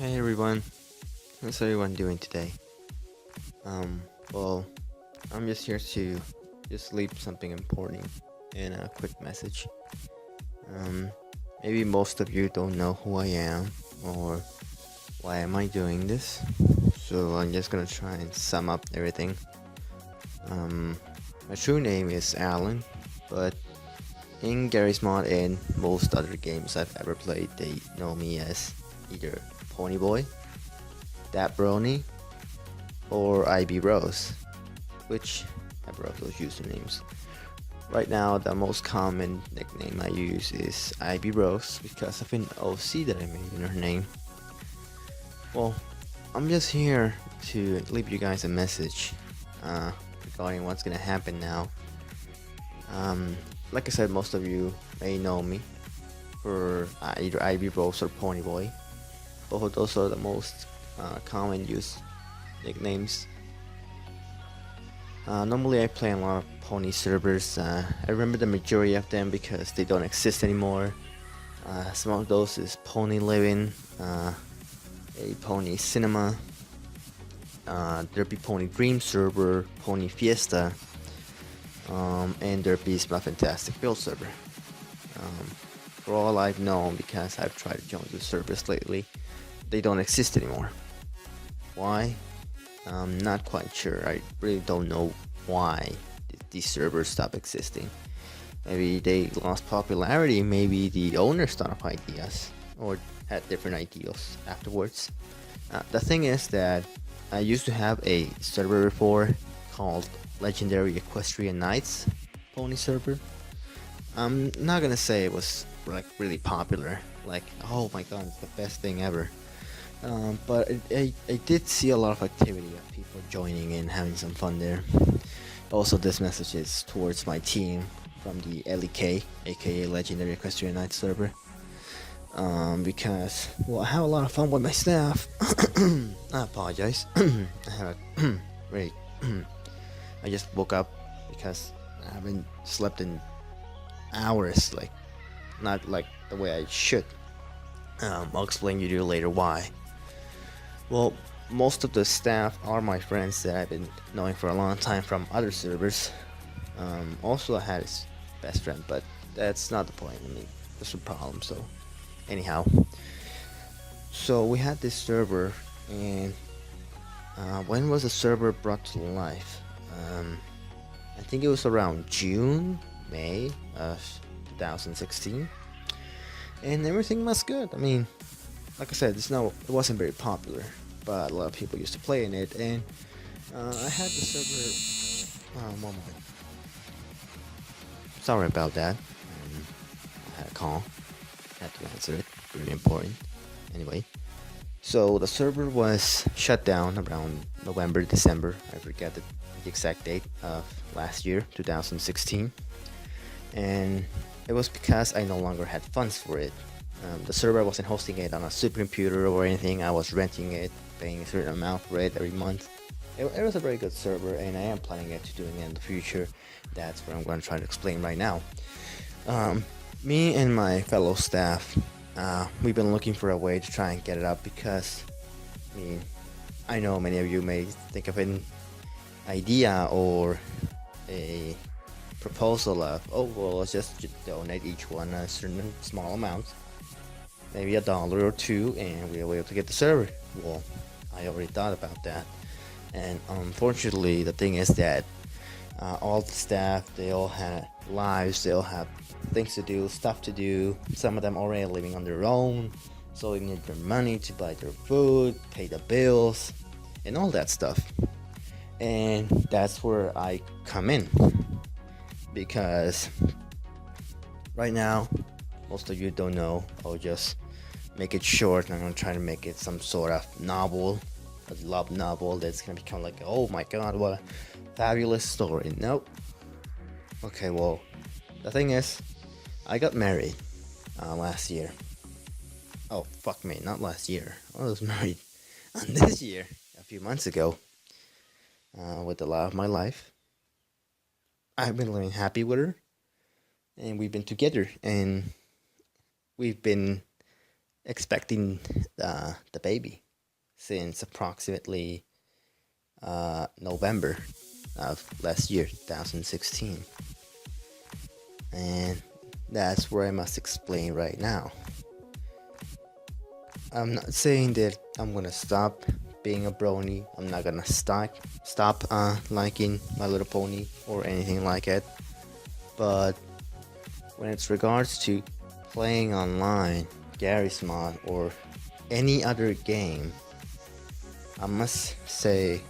Hey everyone, how's everyone doing today? Well, I'm just here to just leave something important in a quick message. Um, Maybe most of you don't know who I am or why am I doing this, so I'm just gonna try and sum up everything. Um, my true name is Alan, but in Gary's Mod and most other games I've ever played, they know me as either Ponyboy, Dat Brony, or IB Rose, which I broke those usernames. Right now, the most common nickname I use is IB Rose because of an OC that I made in her name. Well, I'm just here to leave you guys a message regarding what's gonna happen now. Like I said, most of you may know me for either IB Rose or Ponyboy. Both of those are the most common used nicknames. Normally I play a lot of pony servers. I remember the majority of them because they don't exist anymore. Some of those is Pony Living, a Pony Cinema, there'd be Pony Dream server, Pony Fiesta, and there'd be my Fantastic Build server. For all I've known, because I've tried to join the servers lately, they don't exist anymore. Why? I'm not quite sure. I really don't know why these servers stopped existing. Maybe they lost popularity, maybe the owners thought of ideas or had different ideals afterwards. The thing is that I used to have a server before called Legendary Equestrian Knights pony server. I'm not gonna say it was like really popular, like oh my god, it's the best thing ever. But I did see a lot of activity of people joining in, having some fun there. Also, this message is towards my team from the LEK, aka Legendary Equestrian Knights server. Because, well, I have a lot of fun with my staff. I apologize. I have a very. I just woke up because I haven't slept in hours, like, not like the way I should. I'll explain to you later why. Well, most of the staff are my friends that I've been knowing for a long time from other servers. Also, I had his best friend, but that's not the point. I mean, there's a problem. So, anyhow, so we had this server, and when was the server brought to life? I think it was around June, May of 2016, and everything was good. I mean, like I said, it wasn't very popular, but a lot of people used to play in it, and I had the server. One moment. Sorry about that. I had a call. Had to answer it. Really important. Anyway, so the server was shut down around November, December. I forget the exact date of last year, 2016, and it was because I no longer had funds for it. The server wasn't hosting it on a supercomputer or anything. I was renting it, paying a certain amount for it every month. It was a very good server, and I am planning to doing it in the future. That's what I'm going to try to explain right now. Me and my fellow staff, we've been looking for a way to try and get it up because, I mean, I know many of you may think of an idea or a proposal of, oh well, let's just donate each one a certain small amount, maybe $1 or $2, and we'll be able to get the server. Well, I already thought about that, and unfortunately, the thing is that all the staff, they all had lives, they all have things to do, stuff to do. Some of them already living on their own, so they need their money to buy their food, pay the bills, and all that stuff. And that's where I come in, because right now, most of you don't know. I'll just make it short, and I'm gonna try to make it some sort of novel, a love novel that's gonna become like, oh my god, what a fabulous story. Nope. Okay, well, the thing is, I got married last year. Oh, fuck me, not last year. I was married this year, a few months ago, with the love of my life. I've been living happy with her, and we've been together, and we've been expecting the baby since approximately November of last year, 2016. And that's where I must explain right now. I'm not saying that I'm gonna stop being a brony. I'm not gonna stop liking My Little Pony or anything like it. But when it's regards to playing online, Garry's Mod, or any other game, I must say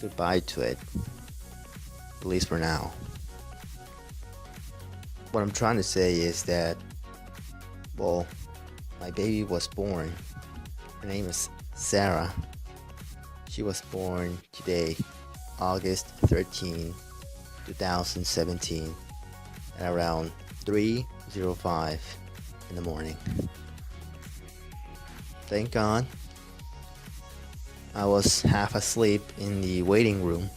goodbye to it, at least for now. What I'm trying to say is that, well, my baby was born. Her name is Sarah. She was born today, August 13, 2017, at around 3:05 in the morning. Thank God. I was half asleep in the waiting room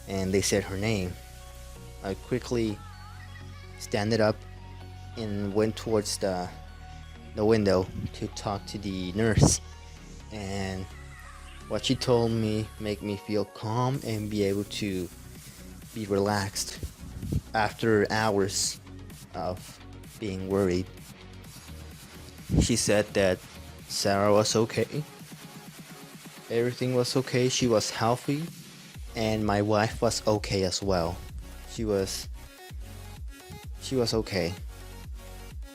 and they said her name. I quickly standed up and went towards the window to talk to the nurse, and what she told me made me feel calm and be able to be relaxed after hours of being worried. She said that Sarah was okay, everything was okay, she was healthy, and my wife was okay as well. She was okay.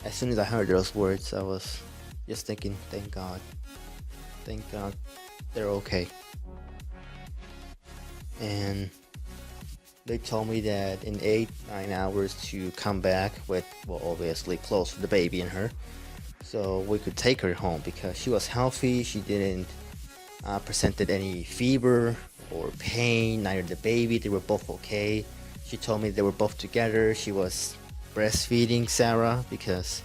As soon as I heard those words, I was just thinking, thank God, they're okay. And they told me that in 8-9 hours to come back with, well, obviously close to the baby and her, so we could take her home because she was healthy. She didn't presented any fever or pain, neither the baby. They were both okay. She told me they were both together. She was breastfeeding Sarah because,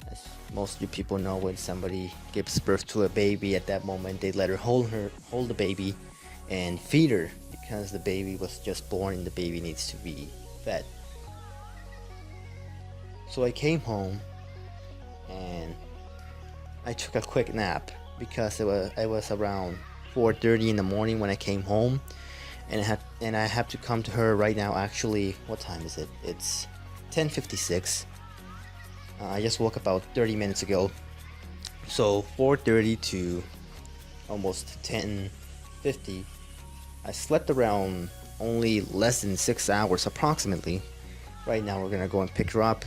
as most of you people know, when somebody gives birth to a baby, at that moment they let her hold the baby and feed her because the baby was just born and the baby needs to be fed. So I came home and I took a quick nap because it was around 4:30 in the morning when I came home, and I have to come to her right now. Actually, what time is it? It's 10:56. I just woke about 30 minutes ago, so 4:30 to almost 10:50. I slept around only less than 6 hours approximately. Right now we're gonna go and pick her up,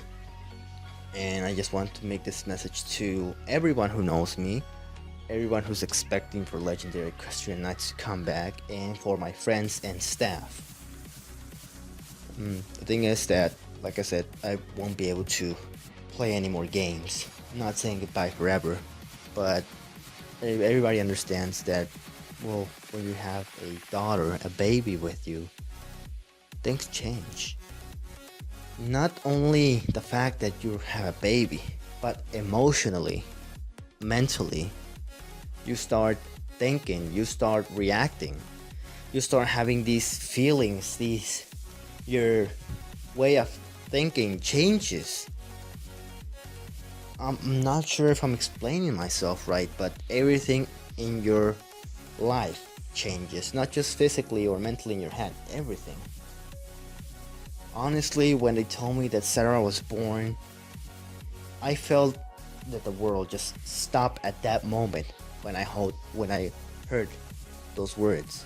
and I just want to make this message to everyone who knows me, everyone who's expecting for Legendary Equestrian Knights to come back, and for my friends and staff. The thing is that, like I said, I won't be able to play any more games. I'm not saying goodbye forever, but everybody understands that, well, when you have a daughter, a baby with you, things change. Not only the fact that you have a baby, but emotionally, mentally, you start thinking, you start reacting, you start having these feelings, your way of thinking changes. I'm not sure if I'm explaining myself right, but everything in your life changes, not just physically or mentally in your head, everything. Honestly, when they told me that Sarah was born, I felt that the world just stopped at that moment when I heard those words.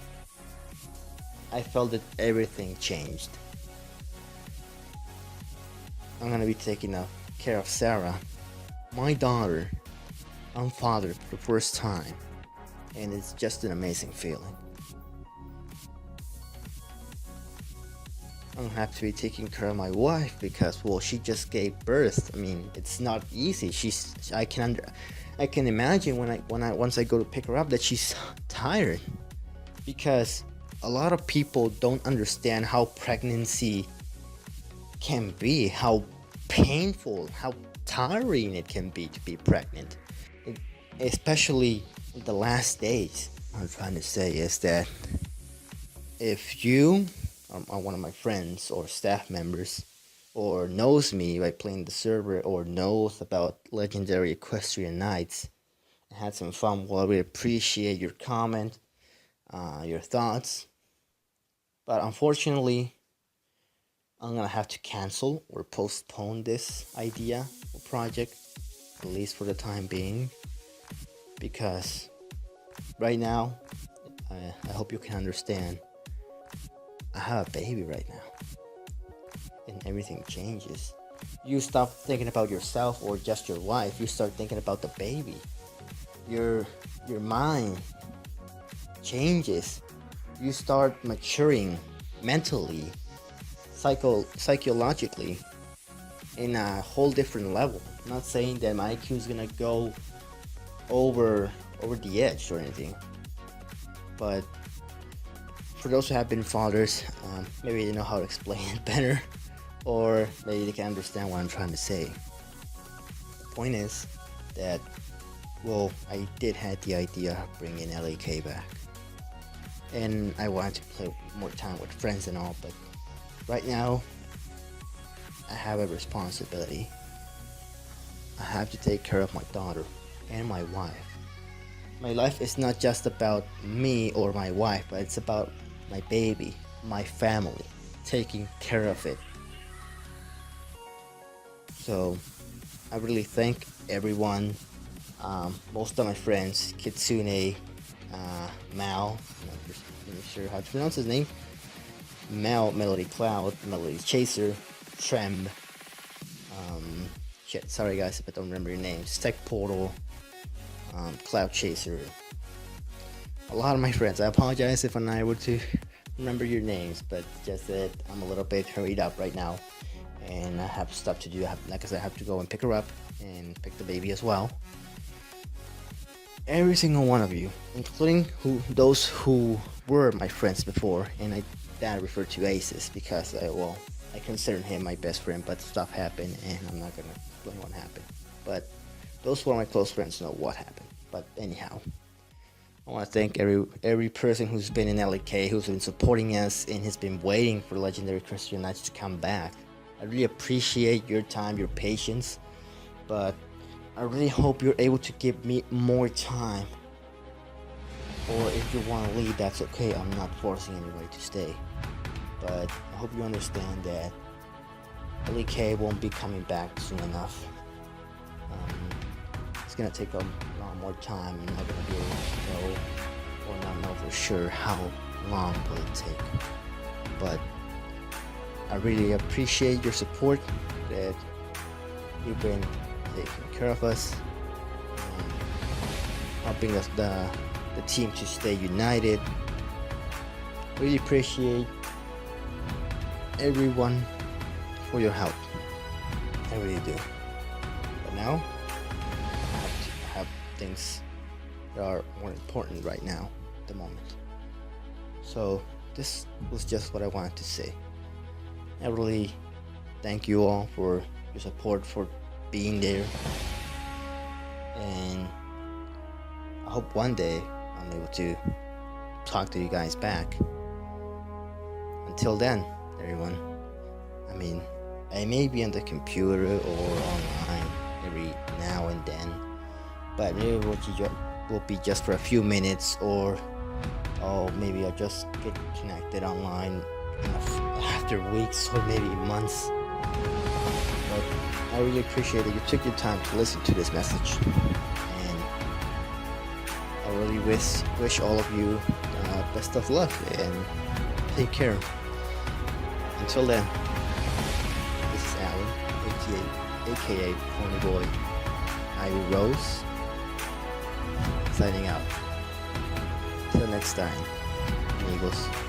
I felt that everything changed. I'm gonna be taking care of Sarah, my daughter. I'm father for the first time, and it's just an amazing feeling. I'm gonna have to be taking care of my wife because, well, she just gave birth. I mean, it's not easy. I can imagine once I go to pick her up that she's tired, because a lot of people don't understand how pregnancy can be, how painful, how tiring it can be to be pregnant, especially in the last days. What I'm trying to say is that if you are one of my friends or staff members or knows me by playing the server or knows about legendary equestrian knights and had some fun, well, I really appreciate your comment, your thoughts. But unfortunately, I'm gonna have to cancel or postpone this idea or project, at least for the time being, because right now, I hope you can understand, I have a baby right now, and everything changes. You stop thinking about yourself or just your wife. You start thinking about the baby. Your mind changes. You start maturing mentally, psychologically, in a whole different level. I'm not saying that my IQ is gonna go over the edge or anything, but for those who have been fathers, maybe they know how to explain it better, or maybe they can understand what I'm trying to say. The point is that, well, I did have the idea of bringing LAK back, and I wanted to play more time with friends and all, but right now I have a responsibility. I have to take care of my daughter and my wife. My life is not just about me or my wife, but it's about my baby, my family, taking care of it. So I really thank everyone, most of my friends, Kitsune, Mal, I'm not really sure how to pronounce his name, Mal, Melody Cloud, Melody Chaser, Trem, shit, sorry guys if I don't remember your names, Tech Portal, Cloud Chaser, a lot of my friends. I apologize if I'm not able to remember your names, but just that I'm a little bit hurried up right now, and I have stuff to do. Like I said, I have to go and pick her up and pick the baby as well. Every single one of you, including those who were my friends before, and that I refer to Aces because I consider him my best friend, but stuff happened, and I'm not gonna explain what happened. But those who are my close friends know what happened. But anyhow, I want to thank every person who's been in LAK, who's been supporting us, and has been waiting for Legendary Christian Knights to come back. I really appreciate your time, your patience, but I really hope you're able to give me more time. Or if you want to leave, that's okay. I'm not forcing anybody to stay. But I hope you understand that LAK won't be coming back soon enough. It's gonna take a lot more time. You're not gonna be able to know or not know for sure how long will it take. But I really appreciate your support, that you've been taking care of us, helping us the team to stay united. Really appreciate everyone for your help. I really do. But now I have things that are more important right now at the moment. So this was just what I wanted to say. I really thank you all for your support, for being there, and I hope one day I'm able to talk to you guys back. Until then, everyone, I mean, I may be on the computer or online every now and then, but it will be just for a few minutes, or maybe I'll just get connected online after weeks or maybe months. But I really appreciate that you took your time to listen to this message, and I really wish all of you best of luck and take care. Until then, this is Alan, aka Ponyboy Ivy Rose, signing out. Till next time, amigos.